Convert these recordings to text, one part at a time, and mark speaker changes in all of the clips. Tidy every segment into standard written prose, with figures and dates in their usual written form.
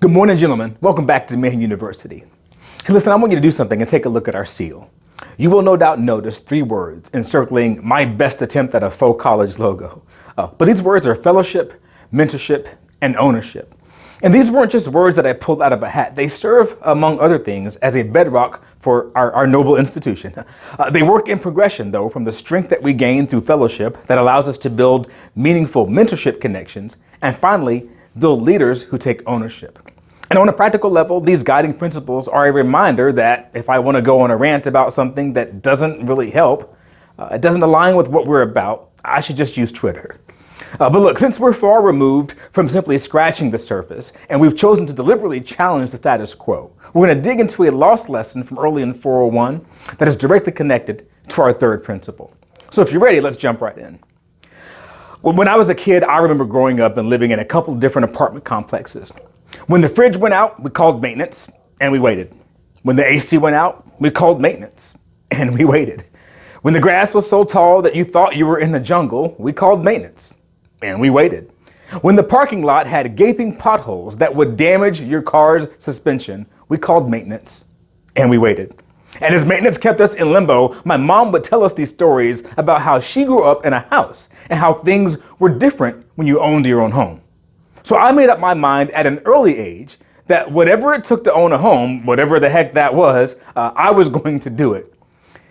Speaker 1: Good morning, gentlemen. Welcome back to Maine University. Hey, listen, I want you to do something and take a look at our seal. You will no doubt notice three words encircling my best attempt at a faux college logo. But these words are fellowship, mentorship, and ownership. And these weren't just words that I pulled out of a hat. They serve, among other things, as a bedrock for our noble institution. They work in progression, though, from the strength that we gain through fellowship that allows us to build meaningful mentorship connections, and finally, build leaders who take ownership. And on a practical level, these guiding principles are a reminder that if I want to go on a rant about something that doesn't really help, it doesn't align with what we're about, I should just use Twitter. But look, since we're far removed from simply scratching the surface, and we've chosen to deliberately challenge the status quo, we're going to dig into a lost lesson from early in 401 that is directly connected to our third principle. So if you're ready, let's jump right in. When I was a kid, I remember growing up and living in a couple of different apartment complexes. When the fridge went out, we called maintenance, and we waited. When the AC went out, we called maintenance, and we waited. When the grass was so tall that you thought you were in the jungle, we called maintenance, and we waited. When the parking lot had gaping potholes that would damage your car's suspension, we called maintenance, and we waited. And as maintenance kept us in limbo, my mom would tell us these stories about how she grew up in a house and how things were different when you owned your own home. So I made up my mind at an early age that whatever it took to own a home, whatever the heck that was, I was going to do it.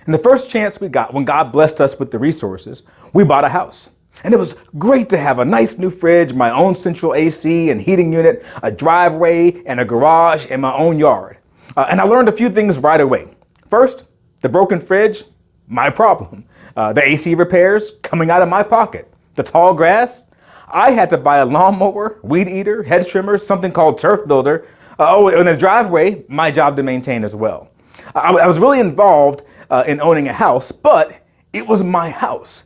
Speaker 1: And the first chance we got, when God blessed us with the resources, we bought a house. And it was great to have a nice new fridge, my own central AC and heating unit, a driveway and a garage and my own yard. And I learned a few things right away. First, the broken fridge, my problem. The AC repairs coming out of my pocket. The tall grass, I had to buy a lawnmower, weed eater, hedge trimmer, something called turf builder. And the driveway, my job to maintain as well. I was really involved in owning a house, but it was my house.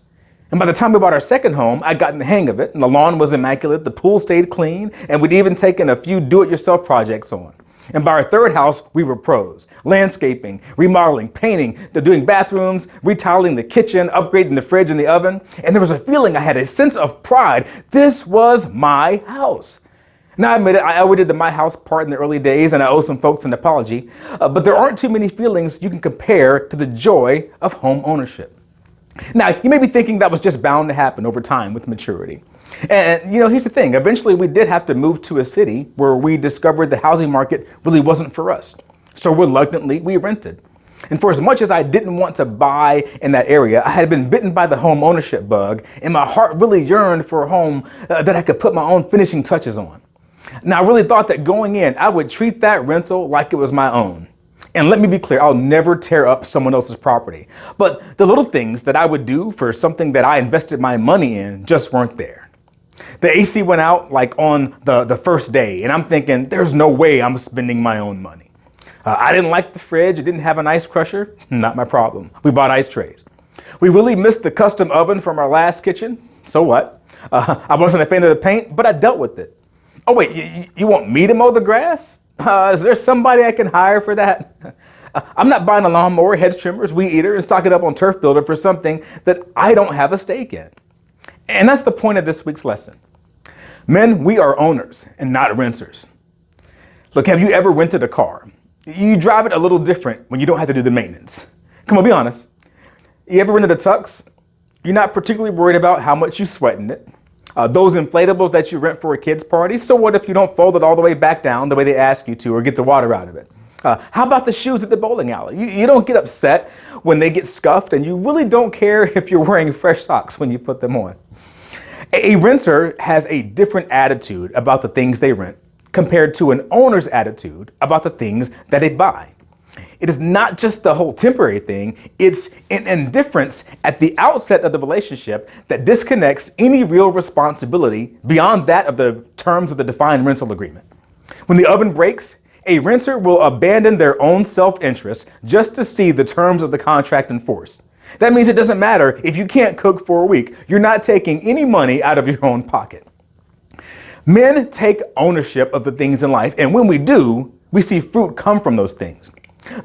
Speaker 1: And by the time we bought our second home, I'd gotten the hang of it, and the lawn was immaculate, the pool stayed clean, and we'd even taken a few do-it-yourself projects on. And by our third house, we were pros. Landscaping, remodeling, painting, doing bathrooms, retiling the kitchen, upgrading the fridge and the oven. And there was a feeling, I had a sense of pride. This was my house. Now I admit it, I overdid the my house part in the early days, and I owe some folks an apology. But there aren't too many feelings you can compare to the joy of home ownership. Now, you may be thinking that was just bound to happen over time with maturity. And, here's the thing. Eventually, we did have to move to a city where we discovered the housing market really wasn't for us. So reluctantly, we rented. And for as much as I didn't want to buy in that area, I had been bitten by the home ownership bug, and my heart really yearned for a home that I could put my own finishing touches on. Now, I really thought that going in, I would treat that rental like it was my own. And let me be clear, I'll never tear up someone else's property. But the little things that I would do for something that I invested my money in just weren't there. The AC went out like on the first day, and I'm thinking, there's no way I'm spending my own money. I didn't like the fridge. It didn't have an ice crusher. Not my problem. We bought ice trays. We really missed the custom oven from our last kitchen. So what? I wasn't a fan of the paint, but I dealt with it. Oh, wait, you want me to mow the grass? Is there somebody I can hire for that? I'm not buying a lawnmower, hedge trimmers, weed eater, and stock it up on turf builder for something that I don't have a stake in. And that's the point of this week's lesson. Men, we are owners and not renters. Look, have you ever rented a car? You drive it a little different when you don't have to do the maintenance. Come on, be honest. You ever rented a tux? You're not particularly worried about how much you sweat in it. Those inflatables that you rent for a kid's party, so what if you don't fold it all the way back down the way they ask you to or get the water out of it? How about the shoes at the bowling alley? You don't get upset when they get scuffed, and you really don't care if you're wearing fresh socks when you put them on. A renter has a different attitude about the things they rent compared to an owner's attitude about the things that they buy. It is not just the whole temporary thing, it's an indifference at the outset of the relationship that disconnects any real responsibility beyond that of the terms of the defined rental agreement. When the oven breaks, a renter will abandon their own self-interest just to see the terms of the contract enforced. That means it doesn't matter if you can't cook for a week, you're not taking any money out of your own pocket. Men take ownership of the things in life, and when we do, we see fruit come from those things.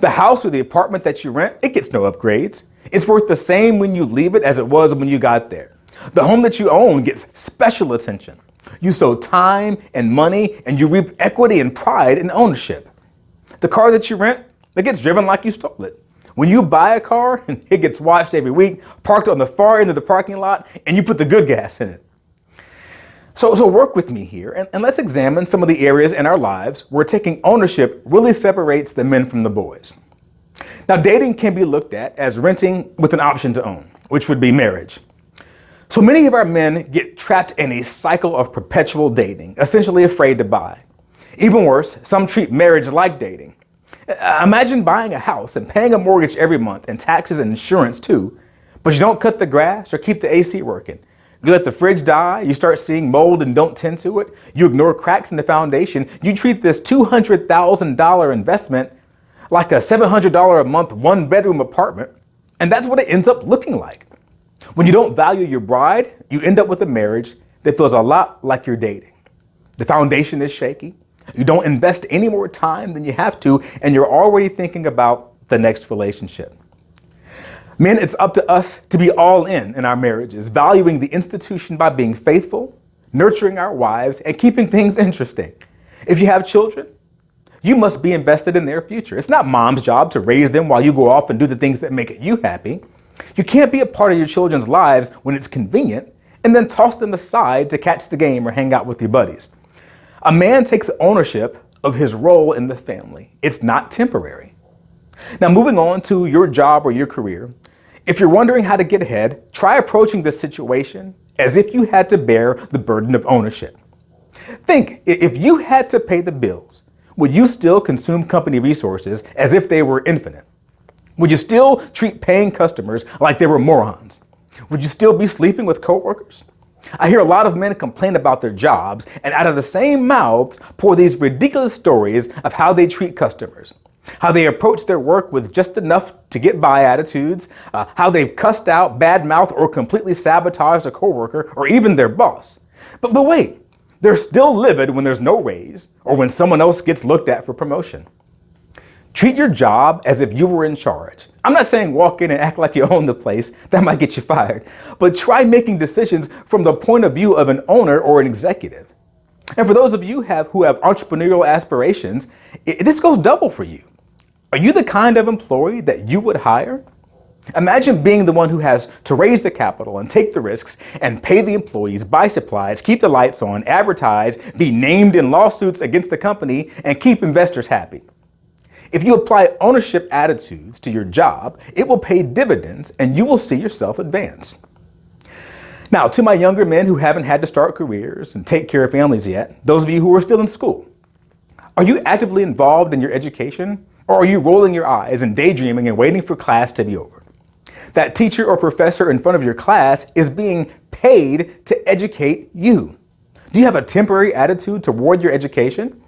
Speaker 1: The house or the apartment that you rent, it gets no upgrades. It's worth the same when you leave it as it was when you got there. The home that you own gets special attention. You sow time and money, and you reap equity and pride in ownership. The car that you rent, it gets driven like you stole it. When you buy a car, it gets washed every week, parked on the far end of the parking lot, and you put the good gas in it. So work with me here, and let's examine some of the areas in our lives where taking ownership really separates the men from the boys. Now, dating can be looked at as renting with an option to own, which would be marriage. So many of our men get trapped in a cycle of perpetual dating, essentially afraid to buy. Even worse, some treat marriage like dating. Imagine buying a house and paying a mortgage every month and taxes and insurance too, but you don't cut the grass or keep the AC working. You let the fridge die, you start seeing mold and don't tend to it, you ignore cracks in the foundation, you treat this $200,000 investment like a $700 a month one-bedroom apartment, and that's what it ends up looking like. When you don't value your bride, you end up with a marriage that feels a lot like you're dating. The foundation is shaky, you don't invest any more time than you have to, and you're already thinking about the next relationship. Men, it's up to us to be all in our marriages, valuing the institution by being faithful, nurturing our wives, and keeping things interesting. If you have children, you must be invested in their future. It's not mom's job to raise them while you go off and do the things that make you happy. You can't be a part of your children's lives when it's convenient and then toss them aside to catch the game or hang out with your buddies. A man takes ownership of his role in the family. It's not temporary. Now, moving on to your job or your career, if you're wondering how to get ahead, try approaching this situation as if you had to bear the burden of ownership. Think, if you had to pay the bills, would you still consume company resources as if they were infinite? Would you still treat paying customers like they were morons? Would you still be sleeping with coworkers? I hear a lot of men complain about their jobs and out of the same mouths pour these ridiculous stories of how they treat customers. How they approach their work with just enough to get by attitudes, how they've cussed out, badmouthed, or completely sabotaged a coworker or even their boss. But wait, they're still livid when there's no raise or when someone else gets looked at for promotion. Treat your job as if you were in charge. I'm not saying walk in and act like you own the place. That might get you fired. But try making decisions from the point of view of an owner or an executive. And for those of you who have entrepreneurial aspirations, this goes double for you. Are you the kind of employee that you would hire? Imagine being the one who has to raise the capital and take the risks and pay the employees, buy supplies, keep the lights on, advertise, be named in lawsuits against the company, and keep investors happy. If you apply ownership attitudes to your job, it will pay dividends and you will see yourself advance. Now, to my younger men who haven't had to start careers and take care of families yet, those of you who are still in school, are you actively involved in your education? Or are you rolling your eyes and daydreaming and waiting for class to be over? That teacher or professor in front of your class is being paid to educate you. Do you have a temporary attitude toward your education?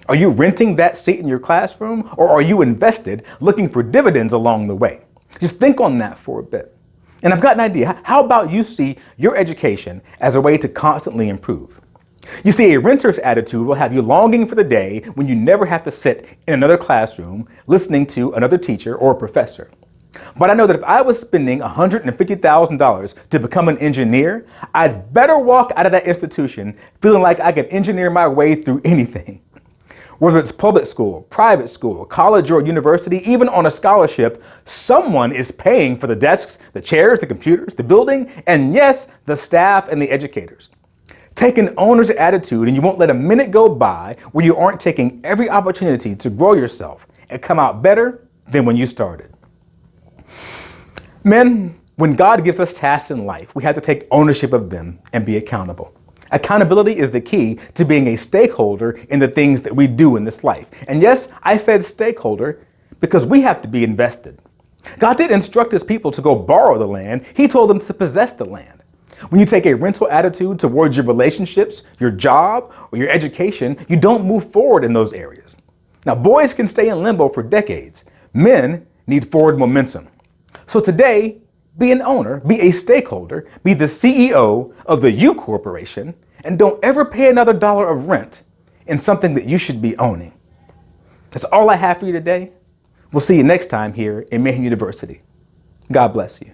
Speaker 1: Are you renting that seat in your classroom, or are you invested looking for dividends along the way? Just think on that for a bit. And I've got an idea. How about you see your education as a way to constantly improve? You see, a renter's attitude will have you longing for the day when you never have to sit in another classroom listening to another teacher or professor. But I know that if I was spending $150,000 to become an engineer, I'd better walk out of that institution feeling like I could engineer my way through anything. Whether it's public school, private school, college or university, even on a scholarship, someone is paying for the desks, the chairs, the computers, the building, and yes, the staff and the educators. Take an owner's attitude and you won't let a minute go by where you aren't taking every opportunity to grow yourself and come out better than when you started. Men, when God gives us tasks in life, we have to take ownership of them and be accountable. Accountability is the key to being a stakeholder in the things that we do in this life. And yes, I said stakeholder because we have to be invested. God didn't instruct his people to go borrow the land. He told them to possess the land. When you take a rental attitude towards your relationships, your job, or your education, you don't move forward in those areas. Now, boys can stay in limbo for decades. Men need forward momentum. So today, be an owner, be a stakeholder, be the CEO of the U Corporation, and don't ever pay another dollar of rent in something that you should be owning. That's all I have for you today. We'll see you next time here in Mayhew University. God bless you.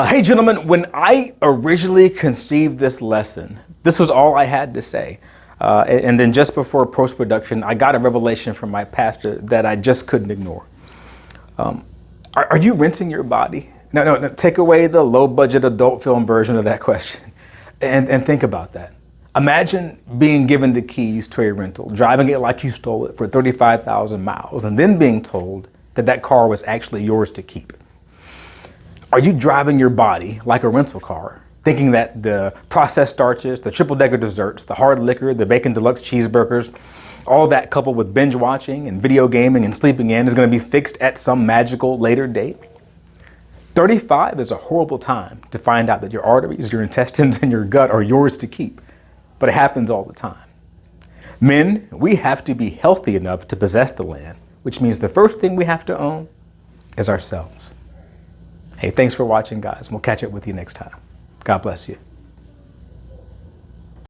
Speaker 1: Hey gentlemen, when I originally conceived this lesson, this was all I had to say. And then just before post-production, I got a revelation from my pastor that I just couldn't ignore. Are you rinsing your body? No, take away the low-budget adult film version of that question and think about that. Imagine being given the keys to a rental, driving it like you stole it for 35,000 miles, and then being told that that car was actually yours to keep. Are you driving your body like a rental car, thinking that the processed starches, the triple-decker desserts, the hard liquor, the bacon deluxe cheeseburgers, all that coupled with binge watching and video gaming and sleeping in is going to be fixed at some magical later date? 35 is a horrible time to find out that your arteries, your intestines, and your gut are yours to keep, but it happens all the time. Men, we have to be healthy enough to possess the land, which means the first thing we have to own is ourselves. Hey, thanks for watching, guys. We'll catch up with you next time. God bless you.